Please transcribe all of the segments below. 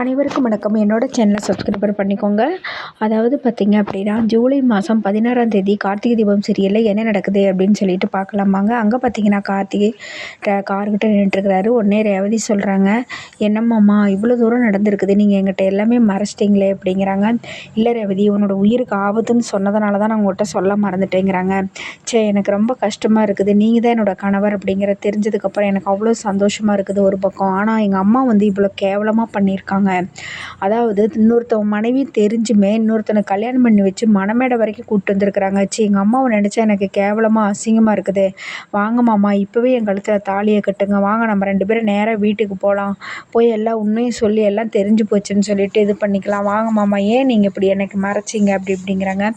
அனைவருக்கும் வணக்கம். என்னோட சேனலை சப்ஸ்கிரைபர் பண்ணிக்கோங்க. அதாவது பார்த்தீங்க அப்படின்னா, ஜூலை மாதம் 16ஆம் தேதி கார்த்திகை தீபம் சீரியலில் என்ன நடக்குது அப்படின்னு சொல்லிட்டு பார்க்கலாமாங்க. அங்கே பார்த்தீங்கன்னா கார்த்திகை கார்கிட்ட நின்றுட்டுருக்கிறாரு. உடனே ரேவதி சொல்கிறாங்க, என்னம்மாம்மா இவ்வளோ தூரம் நடந்திருக்குது, நீங்கள் எங்கிட்ட எல்லாமே மறைச்சிட்டிங்களே அப்படிங்கிறாங்க. இல்லை ரேவதி, உன்னோட உயிருக்கு ஆபத்துன்னு சொன்னதுனால தான் நான் உங்கள்கிட்ட சொல்ல மறந்துட்டேங்கிறாங்க. எனக்கு ரொம்ப கஷ்டமாக இருக்குது, நீங்கள் தான் என்னோடய கணவர் அப்படிங்கிற தெரிஞ்சதுக்கப்புறம் எனக்கு அவ்வளோ சந்தோஷமாக இருக்குது ஒரு பக்கம். ஆனால் எங்கள் அம்மா வந்து இவ்வளோ கேவலமாக பண்ணியிருக்காங்க. அதாவது இன்னொருத்தவங்க மனைவி தெரிஞ்சுமே இன்னொருத்தனை கல்யாணம் பண்ணி வச்சு மணமேடை வரைக்கும் கூப்பிட்டு வந்திருக்கிறாங்க. எங்கள் அம்மாவை நினச்சா எனக்கு கேவலமாக அசிங்கமாக இருக்குது. வாங்க மாமா, இப்போவே என் கழுத்தில் தாலியை கட்டுங்க, வாங்க நம்ம 2 பேரும் நேராக வீட்டுக்கு போகலாம், போய் எல்லாம் உண்மையும் சொல்லி எல்லாம் தெரிஞ்சு போச்சுன்னு சொல்லிட்டு இது பண்ணிக்கலாம், வாங்க மாமா, ஏன் நீங்கள் இப்படி எனக்கு மறைச்சிங்க அப்படி இப்படிங்கிறாங்க.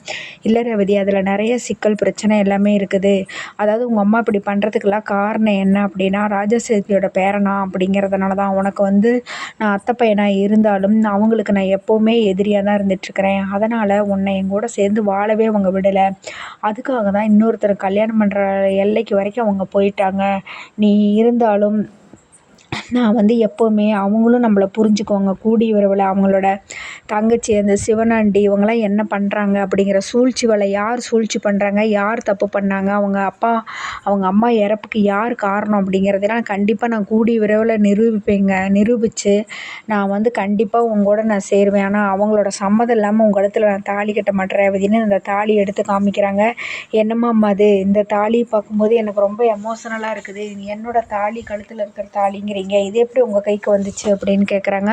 இல்லை ரேவதி, அதில் நிறைய சிக்கல் பிரச்சனை எல்லாமே இருக்குது. அதாவது உங்கள் அம்மா இப்படி பண்ணுறதுக்கெல்லாம் காரணம் என்ன அப்படின்னா, ராஜசேகரியோட பேரனா அப்படிங்கிறதுனால தான். உனக்கு வந்து நான் அத்தை பையனாக இருந்தாலும் அவங்களுக்கு நான் எப்போவுமே எதிரியாக தான் இருந்துகிட்ருக்கிறேன். அதனால் உன்னை என் கூட சேர்ந்து வாழவே அவங்க விடலை. அதுக்காக தான் இன்னொருத்தர் கல்யாணம் பண்ணுற எல்லைக்கு வரைக்கும் அவங்க போயிட்டாங்க. நீ இருந்தாலும் நான் வந்து எப்போவுமே அவங்களும் நம்மளை புரிஞ்சுக்குவாங்க. கூடிய விரைவில் அவங்களோட தங்கச்சி அந்த சிவனாண்டி இவங்களாம் என்ன பண்ணுறாங்க அப்படிங்கிற சூழ்ச்சி வலை, யார் சூழ்ச்சி பண்ணுறாங்க, யார் தப்பு பண்ணாங்க, அவங்க அம்மா இறப்புக்கு யார் காரணம் அப்படிங்கிறதெல்லாம் கண்டிப்பாக நான் கூடிய விரைவில் நிரூபித்து நான் வந்து கண்டிப்பாக உங்களோட நான் சேருவேன். ஆனால் அவங்களோட சம்மதம் இல்லாமல் உங்கள் கழுத்தில் நான் தாலி கட்ட மாட்டேன் அப்படின்னு அந்த தாலி எடுத்து காமிக்கிறாங்க. என்னம்மா அது, இந்த தாலி பார்க்கும்போது எனக்கு ரொம்ப எமோஷனலாக இருக்குது, என்னோட தாலி கழுத்தில் இருக்கிற தாலிங்கிறீங்க, இது எப்படி உங்கள் கைக்கு வந்துச்சு அப்படின்னு கேட்குறாங்க.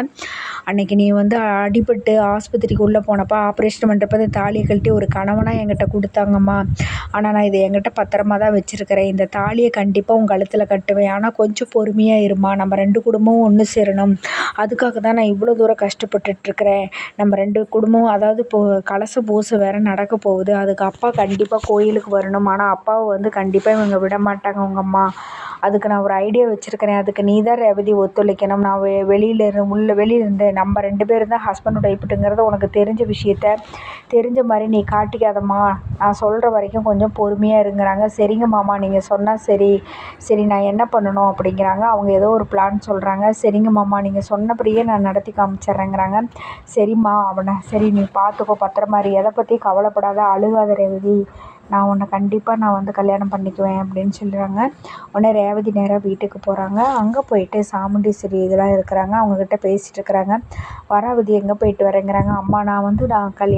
அன்றைக்கி நீ வந்து அடிபட்டு ஆஸ்பத்திரிக்கு உள்ளே போனப்போ ஆப்ரேஷன் பண்ணுறப்ப இந்த தாலியை கழட்டி ஒரு கணவனாக என்கிட்ட கொடுத்தாங்கம்மா. ஆனால் நான் இதை என்கிட்ட பத்திரமா தான் வச்சுருக்கிறேன். இந்த தாலியை கண்டிப்பாக உங்கள் கழுத்தில் கட்டுவேன். ஆனால் கொஞ்சம் பொறுமையாக இருமா, நம்ம 2 குடும்பமும் ஒன்று சேரணும். அதுக்காக தான் நான் இவ்வளோ தூரம் கஷ்டப்பட்டுட்ருக்கிறேன். நம்ம 2 குடும்பம், அதாவது கலச பூசை வேறு நடக்க போகுது. அதுக்கு அப்பா கண்டிப்பாக கோயிலுக்கு வரணும். ஆனால் அப்பாவை வந்து கண்டிப்பாக இவங்க விட மாட்டாங்க உங்கள் அம்மா. அதுக்கு நான் ஒரு ஐடியா வச்சுருக்கிறேன். அதுக்கு நீ தான் ரேவதி ஒத்துழைக்கணும். நான் வெளியிலேருந்து நம்ம 2 பேரும் தான் ஹஸ்பண்ட் அண்ட் ஒய்ஃப்ங்கிறத உனக்கு தெரிஞ்ச விஷயத்த தெரிஞ்ச மாதிரி நீ காட்டிக்காதம்மா, நான் சொல்கிற வரைக்கும் கொஞ்சம் பொறுமையாக இருங்கிறாங்க. சரிங்க மாமா, நீங்கள் சொன்னால் சரி நான் என்ன பண்ணணும் அப்படிங்கிறாங்க. அவங்க ஏதோ ஒரு பிளான் சொல்கிறாங்க. சரிங்க மாமா, நீங்கள் சொன்னபடியே நான் நடத்தி காமிச்சிட்றேங்கிறாங்க. சரிம்மா, சரி நீ பார்த்துக்கோ, பத்திரமா இரு, எதை பற்றி கவலைப்படாத, அழுகாத ரேவதி, நான் உன்னை கண்டிப்பாக நான் வந்து கல்யாணம் பண்ணிக்குவேன் அப்படின்னு சொல்கிறாங்க. உடனே ரேவதி நேராக வீட்டுக்கு போகிறாங்க. அங்கே போயிட்டு சாமுண்டீஸ்வரி இதெல்லாம் இருக்கிறாங்க, அவங்கக்கிட்ட பேசிகிட்டு இருக்கிறாங்க. வராவதி எங்கே போயிட்டு வரேங்கிறாங்க. அம்மா,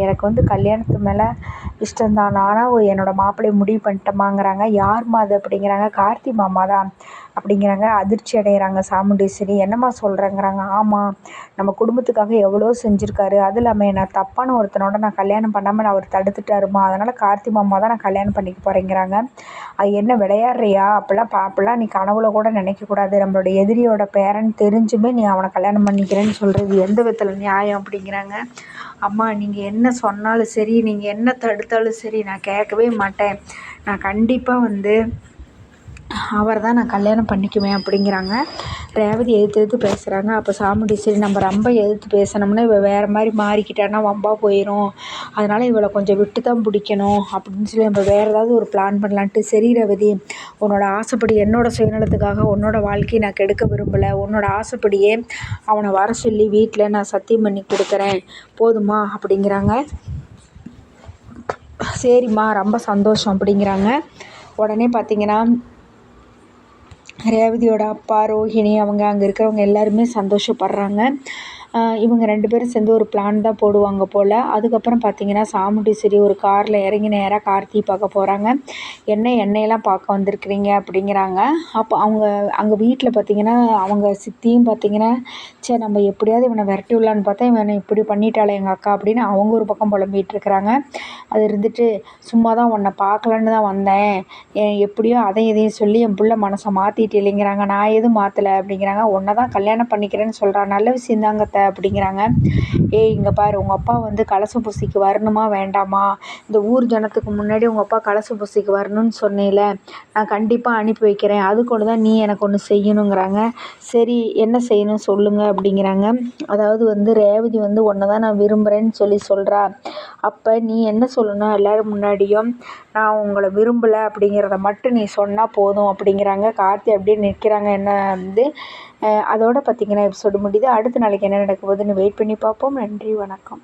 எனக்கு வந்து கல்யாணத்து மேலே இஷ்டம்தான், ஆனால் என்னோடய மாப்பிள்ளையை முடிவு பண்ணிட்டோமாங்கிறாங்க. யார்மா அது அப்படிங்கிறாங்க. கார்த்தி மாமா தான் அப்படிங்கிறாங்க. அதிர்ச்சி அடைகிறாங்க சாமுண்டீஸ்வரி. என்னம்மா சொல்கிறேங்கிறாங்க. ஆமாம், நம்ம குடும்பத்துக்காக எவ்வளோ செஞ்சுருக்காரு, அது இல்லாமல் நான் தப்பான ஒருத்தனோட நான் கல்யாணம் பண்ணாமல் அவர் தடுத்துட்டாருமா, அதனால் கார்த்தி மாமா தான் நான் கல்யாணம் பண்ணிக்க போகிறேங்கிறாங்க. அது என்ன விளையாடுறியா, அப்படிலாம் நீ கனவுல கூட நினைக்கக்கூடாது, நம்மளோட எதிரியோட பேரன் தெரிஞ்சுமே நீ அவனை கல்யாணம் பண்ணிக்கிறேன்னு சொல்கிறது எந்த விதத்தில் நியாயம் அப்படிங்கிறாங்க. அம்மா, நீங்கள் என்ன சொன்னாலும் சரி, நீங்கள் என்ன தடுத்தாலும் சரி, நான் கேட்கவே மாட்டேன். நான் கண்டிப்பாக வந்து அவர் தான் நான் கல்யாணம் பண்ணிக்குவேன் அப்படிங்கிறாங்க. ரேவதி எதிர்த்து பேசுகிறாங்க. அப்போ சாமுண்டீஸ்வரி, நம்ம ரொம்ப எதிர்த்து பேசினோம்னா இவள் வேறு மாதிரி மாறிக்கிட்டான்னா வம்பா போயிடும், அதனால் இவளை கொஞ்சம் விட்டு தான் பிடிக்கணும் அப்படின்னு சொல்லி நம்ம வேறு ஏதாவது ஒரு பிளான் பண்ணலான்ட்டு. சரி ரேவதி, உன்னோட ஆசைப்படி, என்னோட சுயநலத்துக்காக உன்னோட வாழ்க்கையை நான் கெடுக்க விரும்பலை, உன்னோட ஆசைப்படியே அவனை வர சொல்லி வீட்டில் நான் சத்தியம் பண்ணி கொடுக்குறேன், போதுமா அப்படிங்கிறாங்க. சரிம்மா, ரொம்ப சந்தோஷம் அப்படிங்கிறாங்க. உடனே பார்த்திங்கன்னா ரேவதியோட அப்பா, ரோஹிணி, அவங்க அங்கே இருக்கிறவங்க எல்லாருமே சந்தோஷப்படுறாங்க. இவங்க 2 பேரும் சேர்ந்து ஒரு பிளான் தான் போடுவாங்க போல். அதுக்கப்புறம் பார்த்திங்கன்னா சாமுண்டீஸ்வரி ஒரு காரில் இறங்கி நேராக கார்த்தி பார்க்க போகிறாங்க. என்னையெல்லாம் பார்க்க வந்திருக்கிறீங்க அப்படிங்கிறாங்க. அப்போ அங்கே வீட்டில் பார்த்திங்கன்னா அவங்க சித்தியும் பார்த்திங்கன்னா, நம்ம எப்படியாவது இவனை விரட்டி விடலான்னு பார்த்தா இவனை இப்படி பண்ணிட்டாளே எங்கள் அக்கா அப்படின்னு அவங்க ஒரு பக்கம் புலம்பிகிட்ருக்குறாங்க. அது இருந்துட்டு, சும்மா தான் உன்னை பார்க்கலான்னு தான் வந்தேன், எப்படியோ அதையும் இதையும் சொல்லி என் பிள்ளை மனசை மாற்றிட்டு இல்லைங்கிறாங்க. நான் எதுவும் மாற்றலை அப்படிங்கிறாங்க. உன்னை தான் கல்யாணம் பண்ணிக்கிறேன்னு சொல்கிறான், நல்ல விஷயம் தாங்க அப்படிங்கிறாங்க. இங்கே பாரு, உங்கள் அப்பா வந்து கலச பூசைக்கு வரணுமா வேண்டாமா, இந்த ஊர் ஜனத்துக்கு முன்னாடி உங்கள் அப்பா கலச பூசைக்கு வரணும்னு சொன்னேல, நான் கண்டிப்பாக அனுப்பி வைக்கிறேன், அதுக்கு தான் நீ எனக்கு ஒன்று செய்யணுங்கிறாங்க. சரி, என்ன செய்யணும் சொல்லுங்க அப்படிங்கிறாங்க. அதாவது வந்து ரேவதி வந்து உன்னை தான் நான் விரும்புகிறேன்னு சொல்கிறா. அப்போ நீ என்ன சொல்லணும், எல்லோரும் முன்னாடியும் நான் உங்களை விரும்பலை அப்படிங்கிறத மட்டும் நீ சொன்னால் போதும் அப்படிங்கிறாங்க. கார்த்தி அப்படியே நிற்கிறாங்க. என்ன வந்து அதோடு பார்த்திங்கன்னா எபிசோடு முடியுது. அடுத்த நாளைக்கு என்ன நடக்க போகுதுன்னு வெயிட் பண்ணி பார்ப்போம். நன்றி, வணக்கம்.